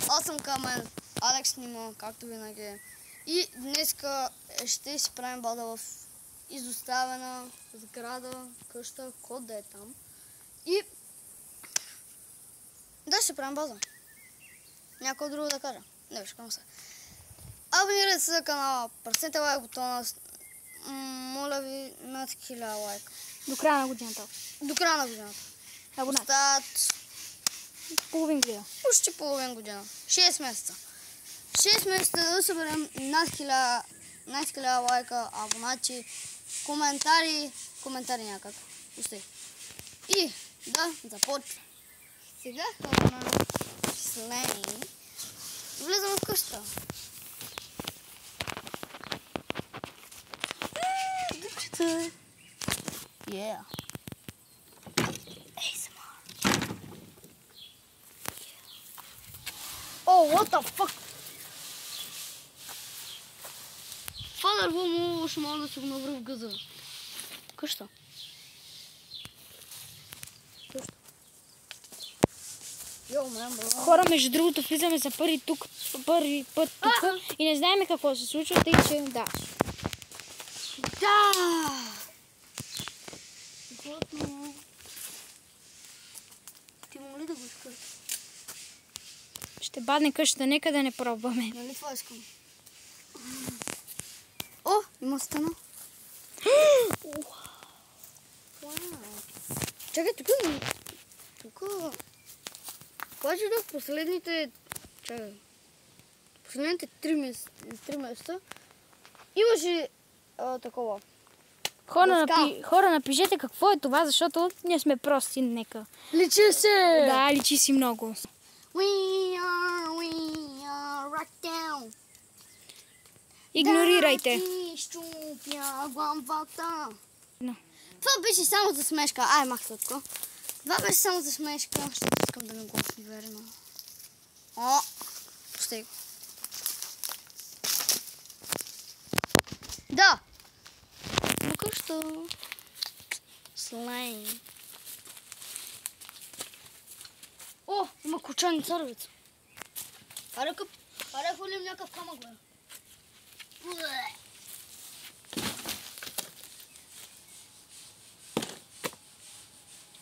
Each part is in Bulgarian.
Аз съм Камен, Алекс снима, както винаги. И днеска ще си правим бада в изоставена сграда, къща, код да е там. И да ще правим база. Някой друго да кажа. Не виж, към се. Абонирайте се за канала, пръснете лайк бутона. Моля ви, над 1000 лайка. До края на годината. До края на годината. Остават Половин година. почти половин година. 6 месеца. 6 месеца да съберем над 1000 лайка, абонати, коментари някак. Устай. И да започваме. Сега хора на Слейн. Влизам в къщата. Дъпчета. Yeah. Oh, what the fuck? Това дърво му ще мога да се го навръв в газа. Къща. Хора, между другото, влизаме за първи път тук и не знаем какво се случва, тъй че да. Да! Ти моли да го искаш? Ще бадне къщата, нека да не пробваме. Нали това искам? О, има стена. Чакай, тук... Обаче в последните 3 месеца имаше такова. Хора, напишете какво е това, защото ние сме прости, нека. Личи се! Да, личи си много. We are rock down. Игнорирайте. No. Това беше само за смешка. Ай, мах сладко. Това беше само за смешка. Ще искам да ми го верно. О, пустай. Да. Къща. Слейн. О, има кучани царевица. Аре хвалим някакъв камък, бе.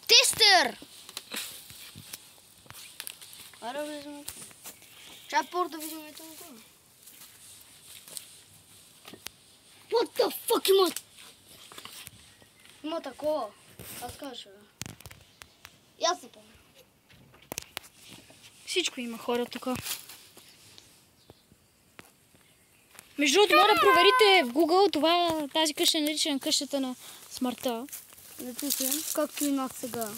Тестер! Аре влизаме тук. Чай пор да видим ето тук. What the fuck има? Има такова. Аз кажа, бе. И аз се помня. Всичко има хора тук. Между другото, може да проверите в Google, тази къща е наричана къщата на смъртта. Напише, както и нас сега.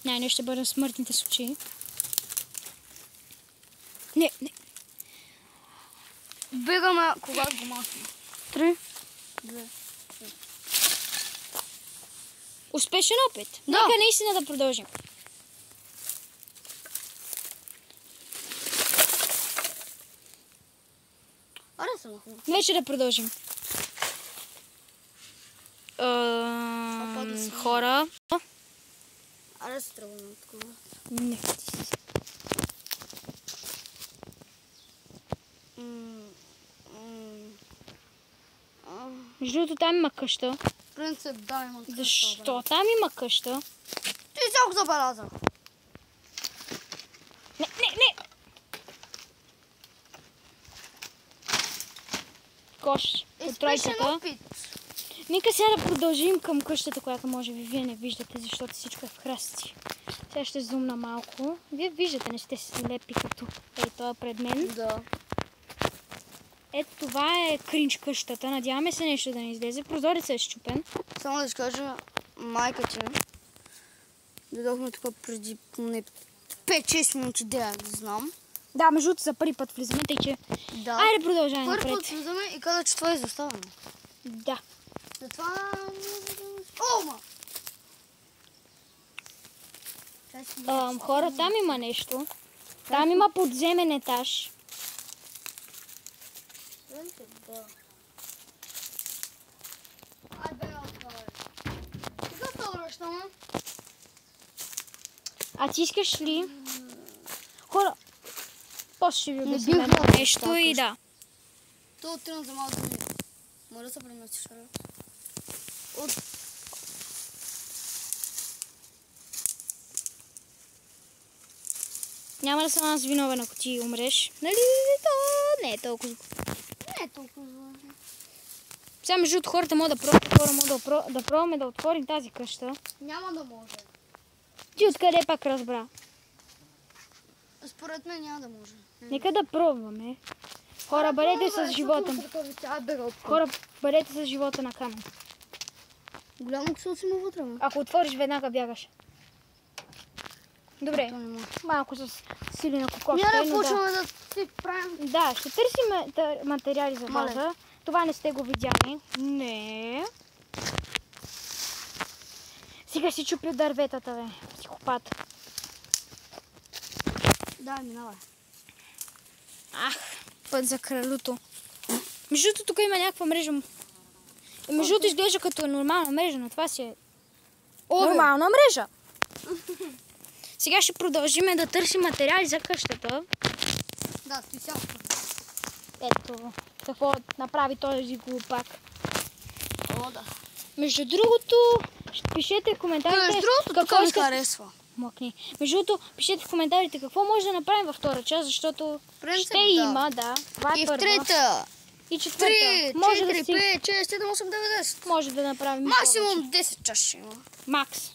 Не ще бъдем смъртните случаи. Не. Бегаме, когато го махнем. 3. 2. Успешен опит. Да. Нека наистина да продължим. Аре съм хубаво. Вече да продължим. Хора. Аре се тръгваме от такова. Не. Между другото, там има къща. Принцип, да, има къща. Защо? Там има къща. Ти цялко забеляза. Не. Кош. Успешен опит. Нека сега да продължим към къщата, която може би вие не виждате, защото всичко е в кръсти. Сега ще зумна малко. Вие виждате, не сте се лепи като това пред мен. Да. Ето това е кринч къщата. Надяваме се нещо да не излезе. Прозорецът е счупен. Само да кажа, майка ти. Дойдохме тук преди поне 5-6 минути, да знам. Да, между другото за първи път влизаме, тъй че... Да. Айде продължаваме напред. Първи път влизаме и каза, че това е заставено. Да. Затова... Ома! Хора, там има нещо. Там има подземен етаж. Да. Ай, бе, отваря. Сега се връщаме. А ти искаш ли? Хора, После ще ви Не обясня бих едно гледал нещо това и къща. да. То отивам за малко дни. Може да се преместиш, Ралио? От... Няма да съм аз виновен, ако ти умреш. Нали? То не е толкова. Не е толкова важно. Сега между другото хората могат да пробват, да пробваме да отворим тази къща. Няма да може. Ти откъде пак разбра? Според мен няма да може. Нека да пробваме. Хора, бъдете с живота. Хора, бъдете с живота на камън. Голямо ксо си има вътре, ма. Ако отвориш, веднага бягаш. Добре, То не може. малко с сили на кокошка. Няма да но почваме да си правим. Да, ще търсим материали за Мале. база. Това не сте го видяли. Не. Сега си чупил дърветата, бе. Психопат. Да, минавай. Ах, път за кралото. Между другото, тук има някаква мрежа. Между другото, изглежда като нормална мрежа, но това си е нормална мрежа. Сега ще продължим да търсим материали за къщата. Да, ти сега. Ето, какво направи този глупак. О, да. Между другото, пишете в коментарите Между другото, какво тук ми искате. харесва. Мокни. Между другото, пишете в коментарите какво може да направим във втора част, защото Принцип, ще да. има, да. Това е И в първа. трета. И четвърта. 3, Може 4, да си... 5, 6, 7, 8, 9, 10. Може да направим Максимум 10 часа ще има. повече. Макс.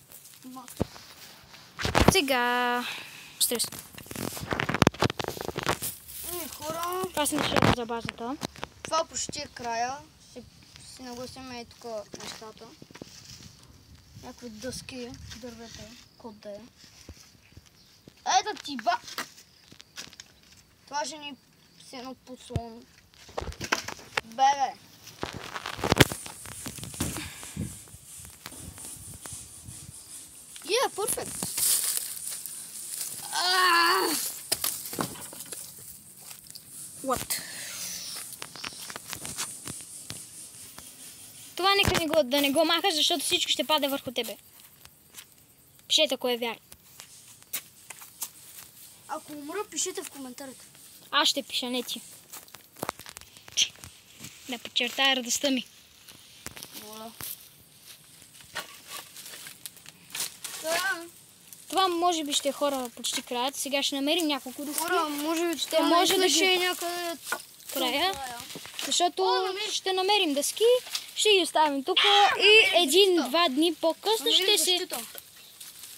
Сега... Стрес. Хора, Това съм решила за базата. това почти е края. Си нагласим и тук нещата. Някакви дъски, дървета, код да е. Ето ти ба! Това ще ни си едно подслон. Бебе! Yeah, perfect! What? Това нека да не го махаш, защото всичко ще паде върху тебе. Пишете ако е вярно. Ако умра, пишете в коментарите. Аз ще пиша, не ти. Да подчертая радостта ми. Моля. Това може би ще е хора почти краят. Сега ще намерим няколко дъски. Хора, може би Ще може да ще ги... е някъде края. Защото ще намерим дъски, ще ги оставим тук и един-два дни по-късно ще се...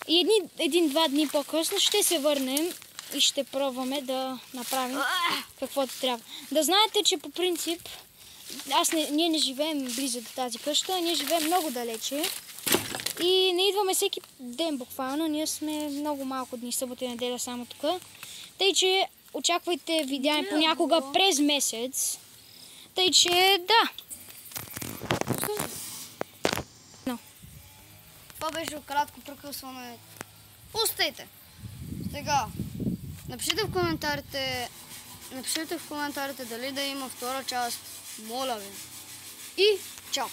И един-два дни по-късно ще се върнем и ще пробваме да направим каквото трябва. Да знаете, че по принцип ние не живеем близо до тази къща, ние живеем много далече и не идваме всеки ден буквално, ние сме много малко дни, събота и неделя само тук. Тъй, че очаквайте видеа понякога през месец. Тъй, че да. Това беше кратко прекъсване. Пустайте! Сега, напишете в коментарите дали да има втора част. Моля ви. И чао!